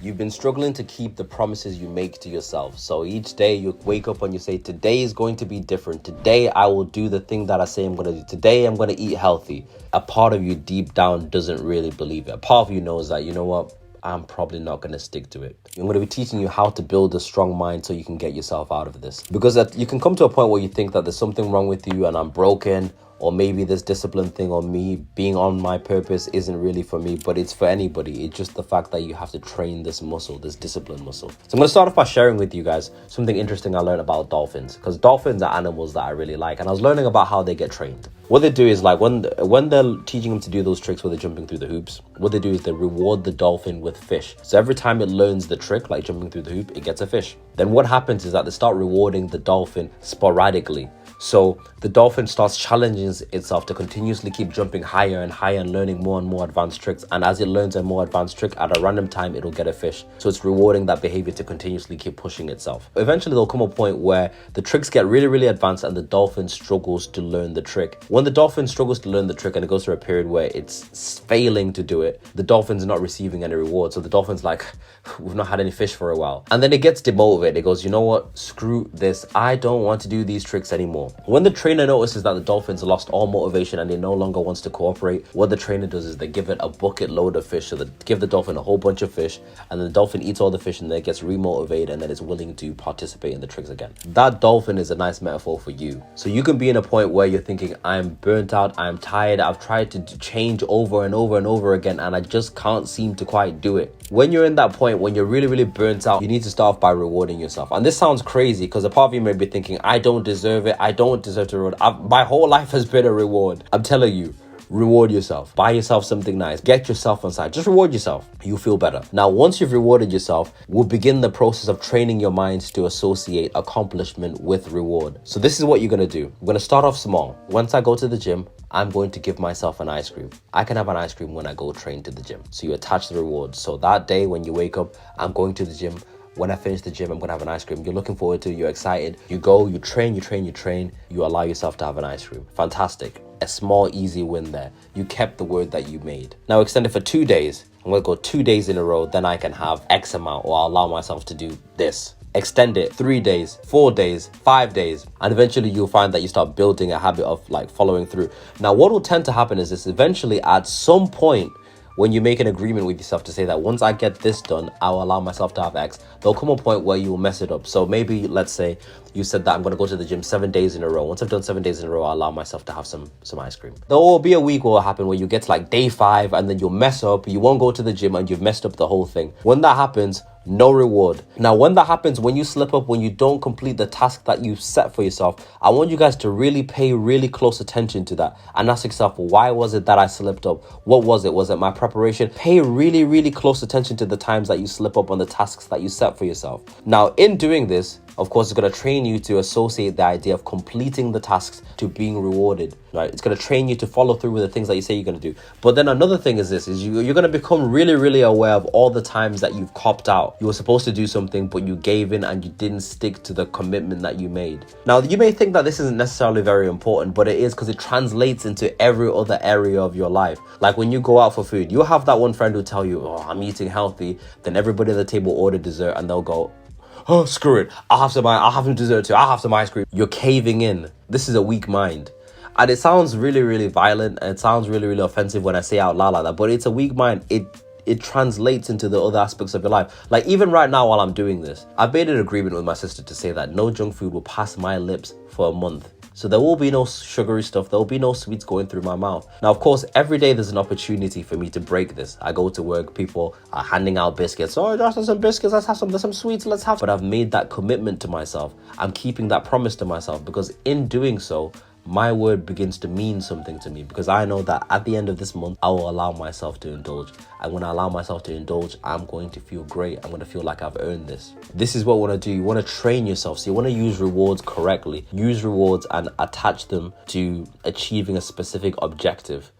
You've been struggling to keep the promises you make to yourself. So each day you wake up and you say, today is going to be different. Today I will do the thing that I say I'm going to do. Today I'm going to eat healthy. A part of you deep down doesn't really believe it. A part of you knows that, you know what? I'm probably not going to stick to it. I'm going to be teaching you how to build a strong mind so you can get yourself out of this. Because you can come to a point where you think that there's something wrong with you and I'm broken, or maybe this discipline thing or me being on my purpose isn't really for me, but it's for anybody. It's just the fact that you have to train this muscle, this discipline muscle. So I'm going to start off by sharing with you guys something interesting I learned about dolphins, because dolphins are animals that I really like, and I was learning about how they get trained. What they do is, like, when they're teaching them to do those tricks where they're jumping through the hoops, what they do is they reward the dolphin with fish. So every time it learns the trick, like jumping through the hoop, it gets a fish. Then what happens is that they start rewarding the dolphin sporadically. So the dolphin starts challenging itself to continuously keep jumping higher and higher and learning more and more advanced tricks. And as it learns a more advanced trick, at a random time, it'll get a fish. So it's rewarding that behavior to continuously keep pushing itself. Eventually, there'll come a point where the tricks get really, really advanced and the dolphin struggles to learn the trick. When the dolphin struggles to learn the trick and it goes through a period where it's failing to do it, the dolphin's not receiving any reward. So the dolphin's like, we've not had any fish for a while. And then it gets demotivated. It goes, you know what? Screw this. I don't want to do these tricks anymore. When the trainer notices that the dolphins lost all motivation and it no longer wants to cooperate, what the trainer does is they give it a bucket load of fish. So they give the dolphin a whole bunch of fish, and the dolphin eats all the fish and then it gets remotivated and then it's willing to participate in the tricks again. That dolphin is a nice metaphor for you. So you can be in a point where you're thinking, I'm burnt out, I'm tired, I've tried to change over and over and over again and I just can't seem to quite do it. When you're in that point, when you're really, really burnt out, you need to start off by rewarding yourself. And this sounds crazy because a part of you may be thinking, I don't deserve it. I don't deserve to reward. My whole life has been a reward. I'm telling you, reward yourself. Buy yourself something nice. Get yourself on side. Just reward yourself. You'll feel better. Now, once you've rewarded yourself, we'll begin the process of training your minds to associate accomplishment with reward. So this is what you're going to do. I'm going to start off small. Once I go to the gym, I'm going to give myself an ice cream. I can have an ice cream when I go train to the gym. So you attach the reward. So that day when you wake up, I'm going to the gym. When I finish the gym, I'm going to have an ice cream. You're looking forward to it. You're excited. You go, you train. You allow yourself to have an ice cream. Fantastic. A small, easy win there. You kept the word that you made. Now extend it for 2 days. I'm going to go 2 days in a row. Then I can have X amount, or I'll allow myself to do this. Extend it 3 days, 4 days, 5 days, and eventually you'll find that you start building a habit of like following through. Now, what will tend to happen is this: eventually, at some point, when you make an agreement with yourself to say that once I get this done, I'll allow myself to have X, there'll come a point where you will mess it up. So maybe, let's say you said that I'm going to go to the gym 7 days in a row. Once I've done 7 days in a row, I'll allow myself to have some ice cream. There will be a week where it'll happen where you get to like day 5 and then you'll mess up. You won't go to the gym and you've messed up the whole thing. When that happens, no reward. Now, when that happens, when you slip up, when you don't complete the task that you set for yourself, I want you guys to really pay really close attention to that and ask yourself, why was it that I slipped up? What was it? Was it my preparation? Pay really, really close attention to the times that you slip up on the tasks that you set for yourself. Now, in doing this, of course, it's going to train you to associate the idea of completing the tasks to being rewarded, right? It's going to train you to follow through with the things that you say you're going to do. But then another thing is this, is you're going to become really, really aware of all the times that you've copped out. You were supposed to do something, but you gave in and you didn't stick to the commitment that you made. Now, you may think that this isn't necessarily very important, but it is, because it translates into every other area of your life. Like when you go out for food, you'll have that one friend who'll tell you, oh, I'm eating healthy. Then everybody at the table order dessert and they'll go, oh, screw it. I'll have some dessert too. I'll have some ice cream. You're caving in. This is a weak mind. And it sounds really, really violent. And it sounds really, really offensive when I say out loud like that. But it's a weak mind. It translates into the other aspects of your life. Like even right now while I'm doing this, I've made an agreement with my sister to say that no junk food will pass my lips for a month. So there will be no sugary stuff. There will be no sweets going through my mouth. Now, of course, every day there's an opportunity for me to break this. I go to work, people are handing out biscuits. Oh, Josh, there's some biscuits. Let's have some. There's some sweets. Let's have. But I've made that commitment to myself. I'm keeping that promise to myself, because in doing so, my word begins to mean something to me, because I know that at the end of this month, I will allow myself to indulge. And when I allow myself to indulge, I'm going to feel great. I'm going to feel like I've earned this. This is what we want to do. You want to train yourself. So you want to use rewards correctly. Use rewards and attach them to achieving a specific objective.